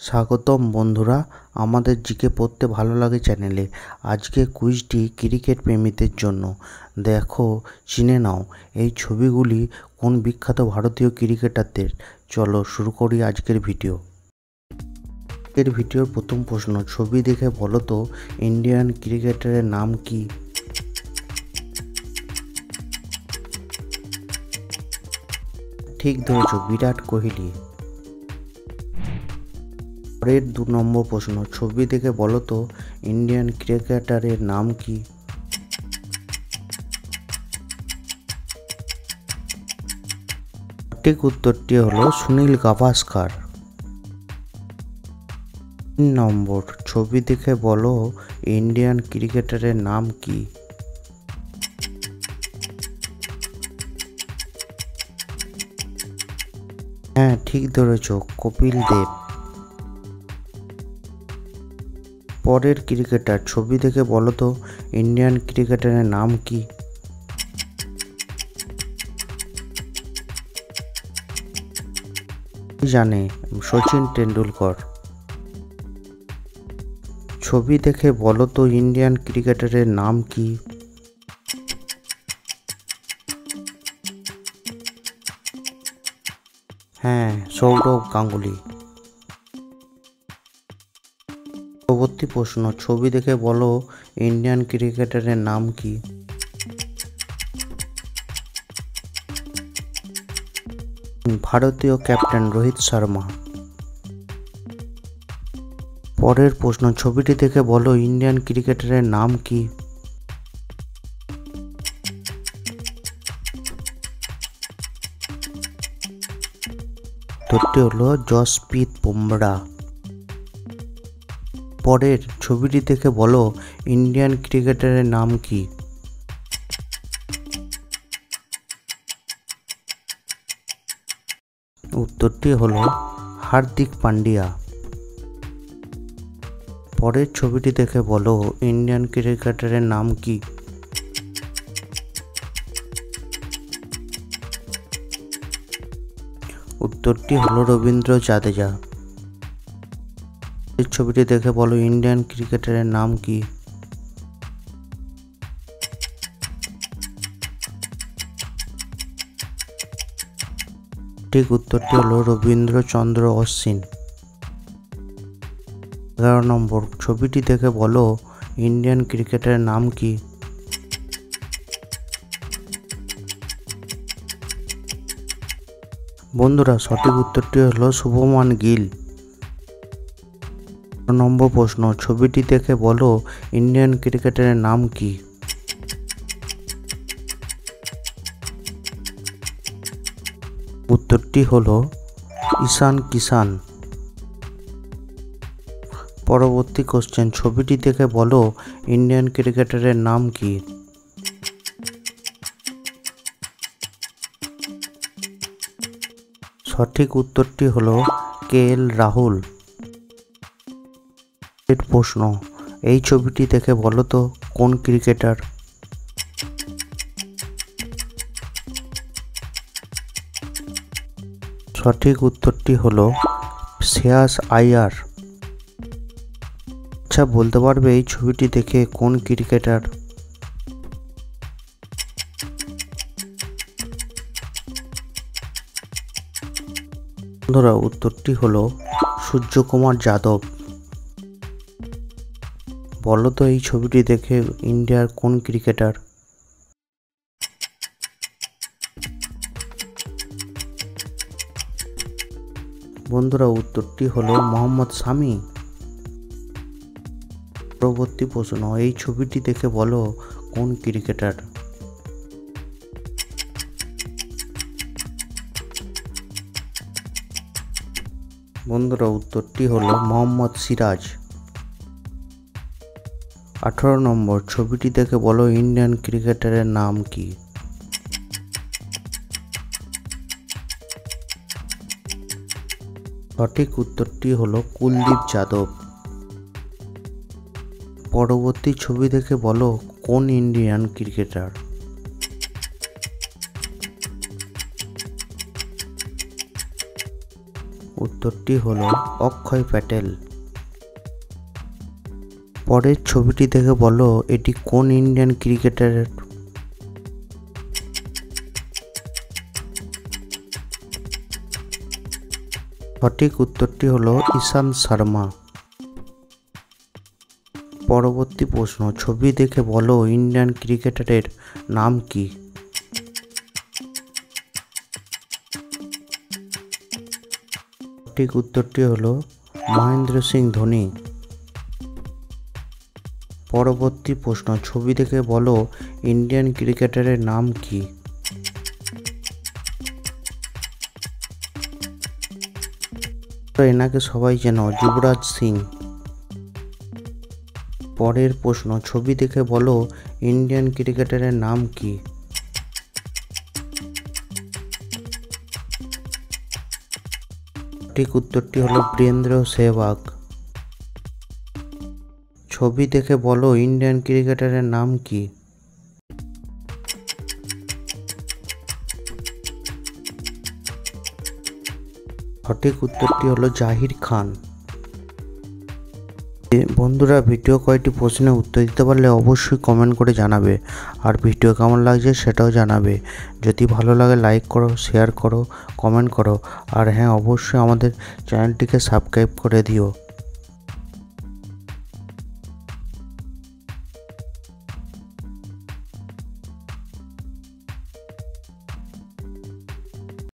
স্বাগতম বন্ধুরা, আমাদের জিকে পড়তে ভালো লাগে চ্যানেলে। আজকে কুইজটি ক্রিকেট প্রেমীদের জন্য। দেখো, চিনে নাও এই ছবিগুলি কোন বিখ্যাত ভারতীয় ক্রিকেটারদের। চলো শুরু করি আজকের ভিডিও। এর ভিডিওর প্রথম প্রশ্ন, ছবি দেখে বলো তো ইন্ডিয়ান ক্রিকেটারের নাম কি? ঠিক ধরেছ, বিরাট কোহলি। পরের 2 নম্বর প্রশ্ন, ছবি দেখে বলো তো ইন্ডিয়ান ক্রিকেটারের নাম কি? সঠিক উত্তরটি হলো সুনীল গাভাস্কার। 3 নম্বর, ছবি দেখে বলো ইন্ডিয়ান ক্রিকেটারের নাম কি? হ্যাঁ, ঠিক ধরেছ, কপিল দেব। পরের ক্রিকেটার, ছবি দেখে বলো তো ইন্ডিয়ান ক্রিকেটারের নাম কি? জানে, সচিন টেন্ডুলকর। ছবি দেখে বলো তো ইন্ডিয়ান ক্রিকেটারের নাম কি? হ্যাঁ, সৌরভ গাঙ্গুলি। পরবর্তী প্রশ্ন, ছবি দেখে বলো ইন্ডিয়ান ক্রিকেটারের নাম কি? ভারতীয় ক্যাপ্টেন রোহিত শর্মা। পরের প্রশ্ন, ছবিটি দেখে বলো ইন্ডিয়ান ক্রিকেটারের নাম কি? উত্তরটি হলো জসপ্রীত বুমরা। পরের ছবিটি দেখে বলো ইন্ডিয়ান ক্রিকেটারের নাম কি? উত্তরটি হলো হার্দিক পান্ডিয়া। পরের ছবিটি দেখে বলো ইন্ডিয়ান ক্রিকেটারের নাম কি? উত্তরটি হলো রবীন্দ্র জাদেজা। এই ছবিটি দেখে বলো ইন্ডিয়ান ক্রিকেটারের নাম কি? ঠিক উত্তরটি হলো রবীন্দ্রচন্দ্র অশ্বিন। 11 নম্বর, ছবিটি দেখে বলো ইন্ডিয়ান ক্রিকেটারের নাম কি? বন্ধুরা, সঠিক উত্তরটি হলো শুভমান গিল। 12 নম্বর প্রশ্ন, ছবিটি দেখে বলো ইন্ডিয়ান ক্রিকেটারের নাম কি? উত্তরটি হলো ঈশান কিষান। পরবর্তী কোশ্চেন, ছবিটি দেখে বলো ইন্ডিয়ান ক্রিকেটারের নাম কি? সঠিক উত্তরটি হলো কেএল রাহুল। প্রশ্ন, এই ছবিটি দেখে বলো তো কোন ক্রিকেটার? সঠিক উত্তরটি হলো শ্রেয়াস আইয়ার। আচ্ছা, বলতে পারবে এই ছবিটি দেখে কোন ক্রিকেটার? বন্ধুরা, উত্তরটি হলো সূর্যকুমার যাদব। বলো তো এই ছবিটি দেখে ইন্ডিয়ার কোন ক্রিকেটার? বন্ধুরা, উত্তরটি হলো মোহাম্মদ শামি। পরবর্তী প্রশ্ন, এই ছবিটি দেখে বলো কোন ক্রিকেটার? বন্ধুরা, উত্তরটি হলো মোহাম্মদ সিরাজ। 18 নম্বর, ছবিটি দেখে বলো ইন্ডিয়ান ক্রিকেটারের নাম কি? সঠিক উত্তরটি হলো কুলদীপ যাদব। পরবর্তী ছবি দেখে বলো কোন ইন্ডিয়ান ক্রিকেটার? উত্তরটি হলো অক্ষয় প্যাটেল। পরের ছবিটি দেখে বলো এটি কোন ইন্ডিয়ান ক্রিকেটারের। সঠিক উত্তরটি হলো ইশান্ত শর্মা। পরবর্তী প্রশ্ন, ছবি দেখে বলো ইন্ডিয়ান ক্রিকেটারের নাম কি। সঠিক উত্তরটি হলো মহেন্দ্র সিং ধোনি। পরবর্তী প্রশ্ন, ছবি দেখে বলো ইন্ডিয়ান ক্রিকেটারের নাম কি। এনাকে সবাই চেনো, যুবরাজ সিং। পরের প্রশ্ন, ছবি দেখে বলো ইন্ডিয়ান ক্রিকেটারের নাম কি। সঠিক উত্তরটি হলো বীরেন্দ্র সেহবাগ। ছবি দেখে বলো ইন্ডিয়ান ক্রিকেটারের নাম কি। সঠিক উত্তরটি হলো জাহির খান। বন্ধুরা, ভিডিও কয়েকটি প্রশ্নের উত্তর দিতে পারলে অবশ্যই কমেন্ট করে জানাবে, আর ভিডিও কেমন লাগছে সেটাও জানাবে। যদি ভালো লাগে লাইক করো, শেয়ার করো, কমেন্ট করো, আর হ্যাঁ অবশ্যই আমাদের চ্যানেলটিকে সাবস্ক্রাইব করে দিও।